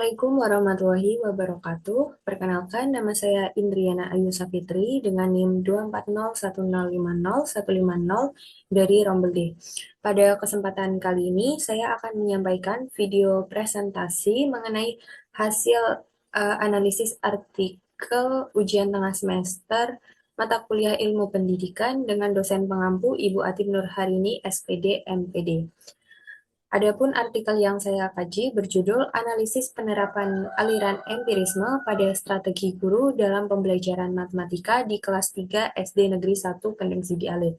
Assalamualaikum warahmatullahi wabarakatuh. Perkenalkan, nama saya Indriana Ayu Safitri dengan NIM 2401050 dari Rombel D. Pada kesempatan kali ini, saya akan menyampaikan video presentasi mengenai hasil analisis artikel ujian tengah semester mata kuliah Ilmu Pendidikan dengan dosen pengampu Ibu Atip Nurharini, SPD, MPD. Adapun artikel yang saya kaji berjudul Analisis Penerapan Aliran Empirisme pada Strategi Guru dalam Pembelajaran Matematika di Kelas 3 SD Negeri 1 Kendeng Sidi Alit.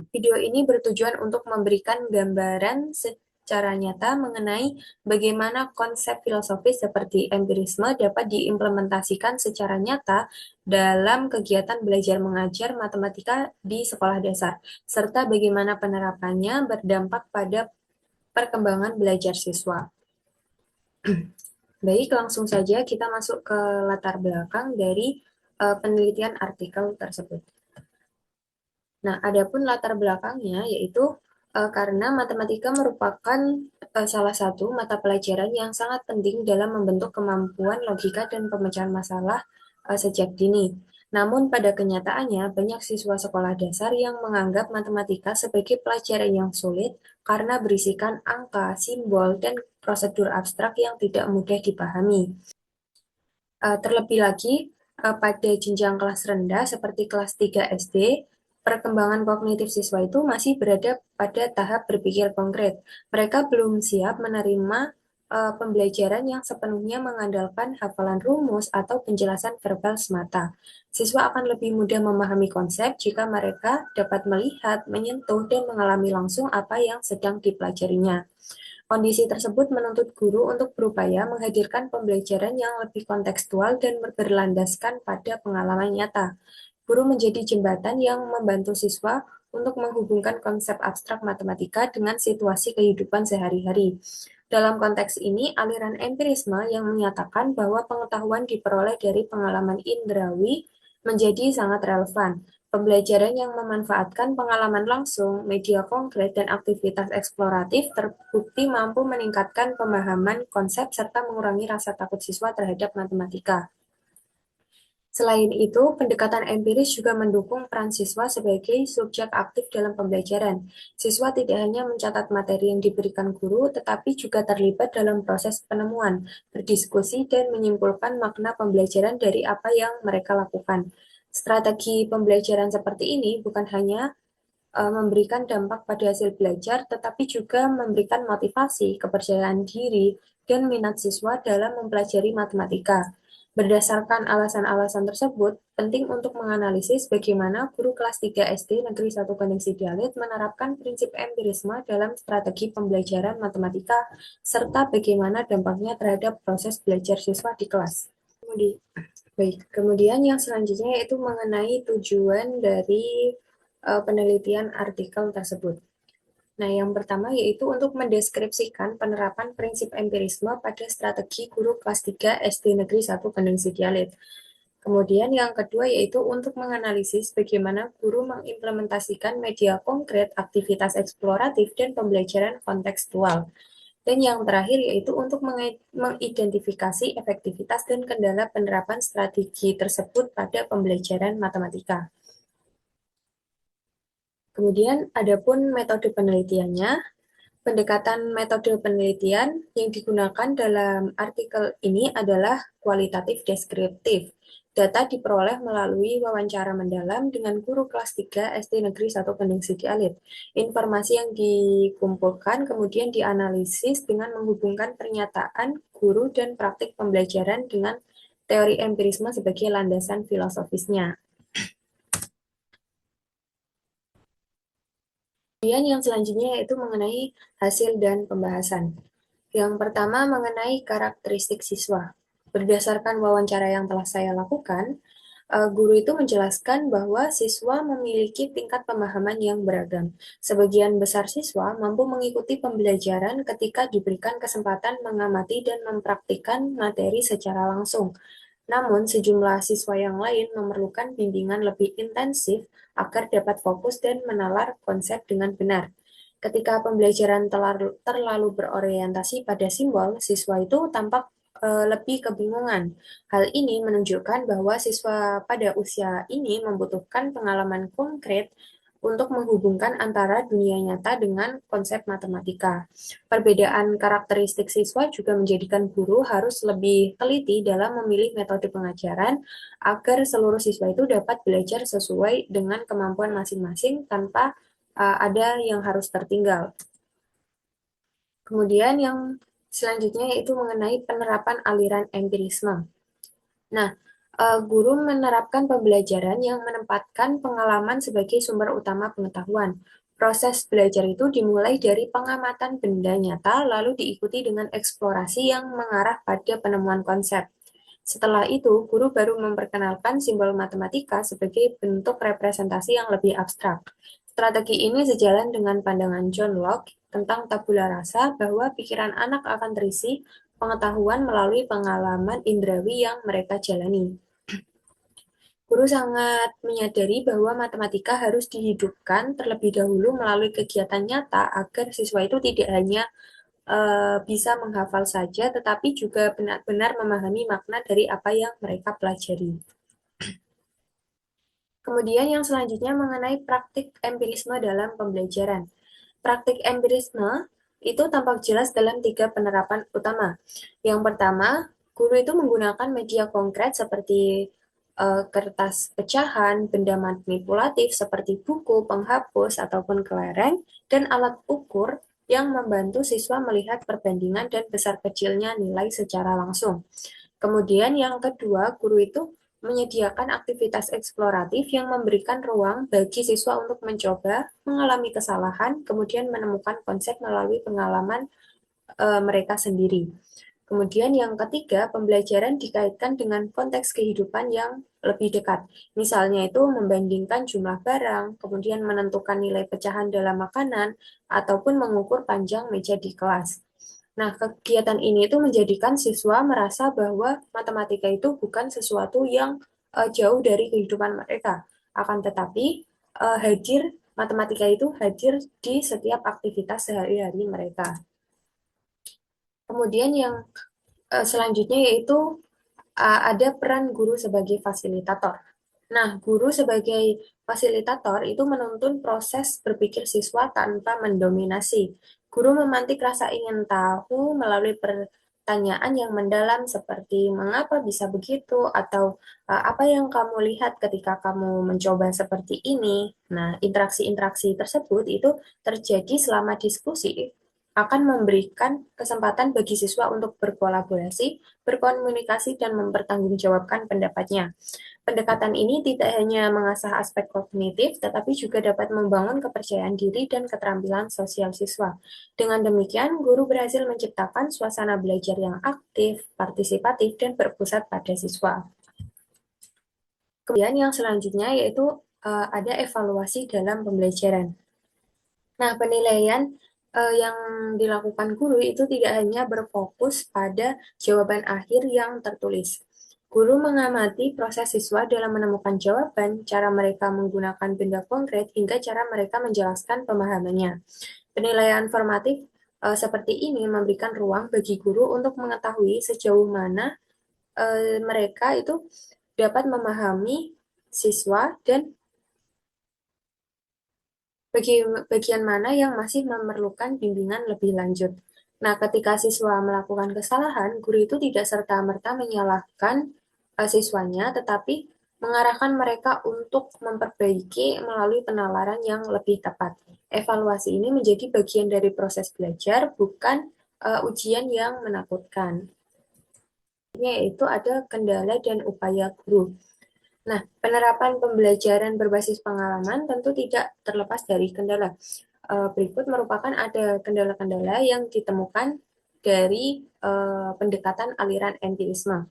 Video ini bertujuan untuk memberikan gambaran secara nyata mengenai bagaimana konsep filosofis seperti empirisme dapat diimplementasikan secara nyata dalam kegiatan belajar mengajar matematika di sekolah dasar, serta bagaimana penerapannya berdampak pada perkembangan belajar siswa. Baik, langsung saja kita masuk ke latar belakang dari penelitian artikel tersebut. Nah, adapun latar belakangnya yaitu karena matematika merupakan salah satu mata pelajaran yang sangat penting dalam membentuk kemampuan logika dan pemecahan masalah sejak dini. Namun pada kenyataannya, banyak siswa sekolah dasar yang menganggap matematika sebagai pelajaran yang sulit karena berisikan angka, simbol, dan prosedur abstrak yang tidak mudah dipahami. Terlebih lagi, pada jenjang kelas rendah seperti kelas 3 SD, perkembangan kognitif siswa itu masih berada pada tahap berpikir konkret. Mereka belum siap menerima pembelajaran yang sepenuhnya mengandalkan hafalan rumus atau penjelasan verbal semata. Siswa akan lebih mudah memahami konsep jika mereka dapat melihat, menyentuh, dan mengalami langsung apa yang sedang dipelajarinya. Kondisi tersebut menuntut guru untuk berupaya menghadirkan pembelajaran yang lebih kontekstual dan berlandaskan pada pengalaman nyata. Guru menjadi jembatan yang membantu siswa untuk menghubungkan konsep abstrak matematika dengan situasi kehidupan sehari-hari. Dalam konteks ini, aliran empirisme yang menyatakan bahwa pengetahuan diperoleh dari pengalaman indrawi menjadi sangat relevan. Pembelajaran yang memanfaatkan pengalaman langsung, media konkret, dan aktivitas eksploratif terbukti mampu meningkatkan pemahaman konsep serta mengurangi rasa takut siswa terhadap matematika. Selain itu, pendekatan empiris juga mendukung peran siswa sebagai subjek aktif dalam pembelajaran. Siswa tidak hanya mencatat materi yang diberikan guru, tetapi juga terlibat dalam proses penemuan, berdiskusi, dan menyimpulkan makna pembelajaran dari apa yang mereka lakukan. Strategi pembelajaran seperti ini bukan hanya memberikan dampak pada hasil belajar, tetapi juga memberikan motivasi, kepercayaan diri, dan minat siswa dalam mempelajari matematika. Berdasarkan alasan-alasan tersebut, penting untuk menganalisis bagaimana guru kelas 3 SD Negeri 1 Kendeng Sidi Alit menerapkan prinsip empirisme dalam strategi pembelajaran matematika, serta bagaimana dampaknya terhadap proses belajar siswa di kelas. Kemudian yang selanjutnya yaitu mengenai tujuan dari penelitian artikel tersebut. Nah, yang pertama yaitu untuk mendeskripsikan penerapan prinsip empirisme pada strategi guru kelas 3 SD Negeri 1 Kendeng Sidi Alit. Kemudian yang kedua yaitu untuk menganalisis bagaimana guru mengimplementasikan media konkret, aktivitas eksploratif, dan pembelajaran kontekstual. Dan yang terakhir yaitu untuk mengidentifikasi efektivitas dan kendala penerapan strategi tersebut pada pembelajaran matematika. Kemudian, adapun metode penelitiannya, pendekatan metode penelitian yang digunakan dalam artikel ini adalah kualitatif deskriptif. Data diperoleh melalui wawancara mendalam dengan guru kelas 3 SD Negeri 1 Kendeng Sidi Alit. Informasi yang dikumpulkan kemudian dianalisis dengan menghubungkan pernyataan guru dan praktik pembelajaran dengan teori empirisme sebagai landasan filosofisnya. Kemudian yang selanjutnya yaitu mengenai hasil dan pembahasan. Yang pertama mengenai karakteristik siswa. Berdasarkan wawancara yang telah saya lakukan, guru itu menjelaskan bahwa siswa memiliki tingkat pemahaman yang beragam. Sebagian besar siswa mampu mengikuti pembelajaran ketika diberikan kesempatan mengamati dan mempraktikkan materi secara langsung. Namun, sejumlah siswa yang lain memerlukan bimbingan lebih intensif agar dapat fokus dan menalar konsep dengan benar. Ketika pembelajaran terlalu berorientasi pada simbol, siswa itu tampak lebih kebingungan. Hal ini menunjukkan bahwa siswa pada usia ini membutuhkan pengalaman konkret untuk menghubungkan antara dunia nyata dengan konsep matematika. Perbedaan karakteristik siswa juga menjadikan guru harus lebih teliti dalam memilih metode pengajaran agar seluruh siswa itu dapat belajar sesuai dengan kemampuan masing-masing tanpa ada yang harus tertinggal. Kemudian yang selanjutnya yaitu mengenai penerapan aliran empirisme. Nah, guru menerapkan pembelajaran yang menempatkan pengalaman sebagai sumber utama pengetahuan. Proses belajar itu dimulai dari pengamatan benda nyata, lalu diikuti dengan eksplorasi yang mengarah pada penemuan konsep. Setelah itu, guru baru memperkenalkan simbol matematika sebagai bentuk representasi yang lebih abstrak. Strategi ini sejalan dengan pandangan John Locke tentang tabula rasa bahwa pikiran anak akan terisi pengetahuan melalui pengalaman indrawi yang mereka jalani. Guru sangat menyadari bahwa matematika harus dihidupkan terlebih dahulu melalui kegiatan nyata agar siswa itu tidak hanya bisa menghafal saja, tetapi juga benar-benar memahami makna dari apa yang mereka pelajari. Kemudian yang selanjutnya mengenai praktik empirisme dalam pembelajaran. Praktik empirisme itu tampak jelas dalam 3 penerapan utama. Yang pertama, guru itu menggunakan media konkret seperti kertas pecahan, benda manipulatif seperti buku, penghapus, ataupun kelereng, dan alat ukur yang membantu siswa melihat perbandingan dan besar kecilnya nilai secara langsung. Kemudian yang kedua, guru itu menyediakan aktivitas eksploratif yang memberikan ruang bagi siswa untuk mencoba, mengalami kesalahan, kemudian menemukan konsep melalui pengalaman mereka sendiri. Kemudian yang ketiga, pembelajaran dikaitkan dengan konteks kehidupan yang lebih dekat. Misalnya itu membandingkan jumlah barang, kemudian menentukan nilai pecahan dalam makanan, ataupun mengukur panjang meja di kelas. Nah, kegiatan ini itu menjadikan siswa merasa bahwa matematika itu bukan sesuatu yang jauh dari kehidupan mereka. Akan tetapi, matematika itu hadir di setiap aktivitas sehari-hari mereka. Kemudian yang selanjutnya yaitu ada peran guru sebagai fasilitator. Nah, guru sebagai fasilitator itu menuntun proses berpikir siswa tanpa mendominasi. Guru memantik rasa ingin tahu melalui pertanyaan yang mendalam seperti mengapa bisa begitu atau apa yang kamu lihat ketika kamu mencoba seperti ini. Nah, interaksi-interaksi tersebut itu terjadi selama diskusi akan memberikan kesempatan bagi siswa untuk berkolaborasi, berkomunikasi, dan mempertanggungjawabkan pendapatnya. Pendekatan ini tidak hanya mengasah aspek kognitif, tetapi juga dapat membangun kepercayaan diri dan keterampilan sosial siswa. Dengan demikian, guru berhasil menciptakan suasana belajar yang aktif, partisipatif, dan berpusat pada siswa. Kemudian yang selanjutnya yaitu ada evaluasi dalam pembelajaran. Nah, penilaian yang dilakukan guru itu tidak hanya berfokus pada jawaban akhir yang tertulis. Guru mengamati proses siswa dalam menemukan jawaban, cara mereka menggunakan benda konkret, hingga cara mereka menjelaskan pemahamannya. Penilaian formatif seperti ini memberikan ruang bagi guru untuk mengetahui sejauh mana mereka itu dapat memahami siswa dan bagian mana yang masih memerlukan bimbingan lebih lanjut. Nah, ketika siswa melakukan kesalahan, guru itu tidak serta-merta menyalahkan siswanya, tetapi mengarahkan mereka untuk memperbaiki melalui penalaran yang lebih tepat. Evaluasi ini menjadi bagian dari proses belajar, bukan ujian yang menakutkan. Yaitu ada kendala dan upaya guru. Nah, penerapan pembelajaran berbasis pengalaman tentu tidak terlepas dari kendala. Berikut merupakan ada kendala-kendala yang ditemukan dari pendekatan aliran empirisme.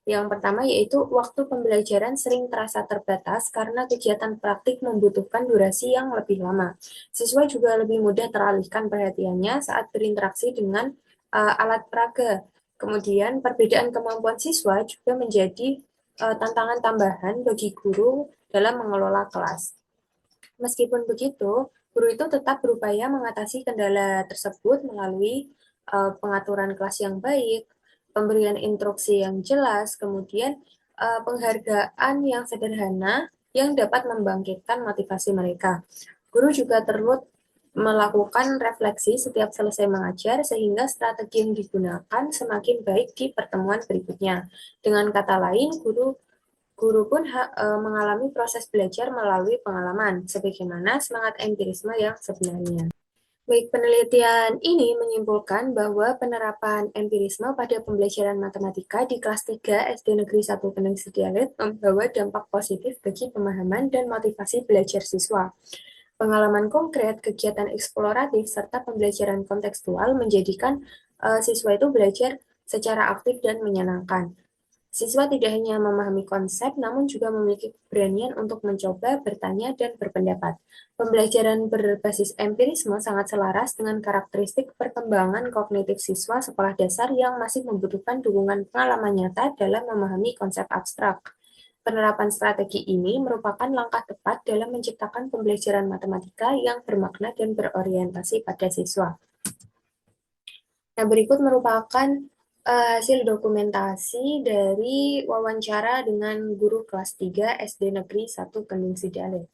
Yang pertama yaitu waktu pembelajaran sering terasa terbatas karena kegiatan praktik membutuhkan durasi yang lebih lama. Siswa juga lebih mudah teralihkan perhatiannya saat berinteraksi dengan alat peraga. Kemudian perbedaan kemampuan siswa juga menjadi tantangan tambahan bagi guru dalam mengelola kelas. Meskipun begitu, Guru itu tetap berupaya mengatasi kendala tersebut melalui pengaturan kelas yang baik, pemberian instruksi yang jelas, kemudian penghargaan yang sederhana yang dapat membangkitkan motivasi mereka. Guru juga perlu melakukan refleksi setiap selesai mengajar sehingga strategi yang digunakan semakin baik di pertemuan berikutnya. Dengan kata lain, guru pun mengalami proses belajar melalui pengalaman, sebagaimana semangat empirisme yang sebenarnya. Baik, penelitian ini menyimpulkan bahwa penerapan empirisme pada pembelajaran matematika di kelas 3 SD Negeri 1 Kendeng Sedialit membawa dampak positif bagi pemahaman dan motivasi belajar siswa. Pengalaman konkret, kegiatan eksploratif, serta pembelajaran kontekstual menjadikan siswa itu belajar secara aktif dan menyenangkan. Siswa tidak hanya memahami konsep, namun juga memiliki keberanian untuk mencoba, bertanya, dan berpendapat. Pembelajaran berbasis empirisme sangat selaras dengan karakteristik perkembangan kognitif siswa sekolah dasar yang masih membutuhkan dukungan pengalaman nyata dalam memahami konsep abstrak. Penerapan strategi ini merupakan langkah tepat dalam menciptakan pembelajaran matematika yang bermakna dan berorientasi pada siswa. Nah, berikut merupakan hasil dokumentasi dari wawancara dengan guru kelas 3 SD Negeri 1 Kendeng Sidalet.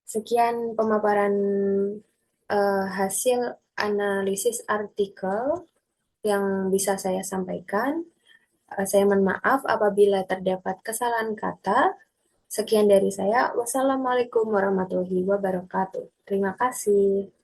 Sekian pemaparan hasil analisis artikel yang bisa saya sampaikan. Saya mohon maaf apabila terdapat kesalahan kata. Sekian dari saya. Wassalamualaikum warahmatullahi wabarakatuh. Terima kasih.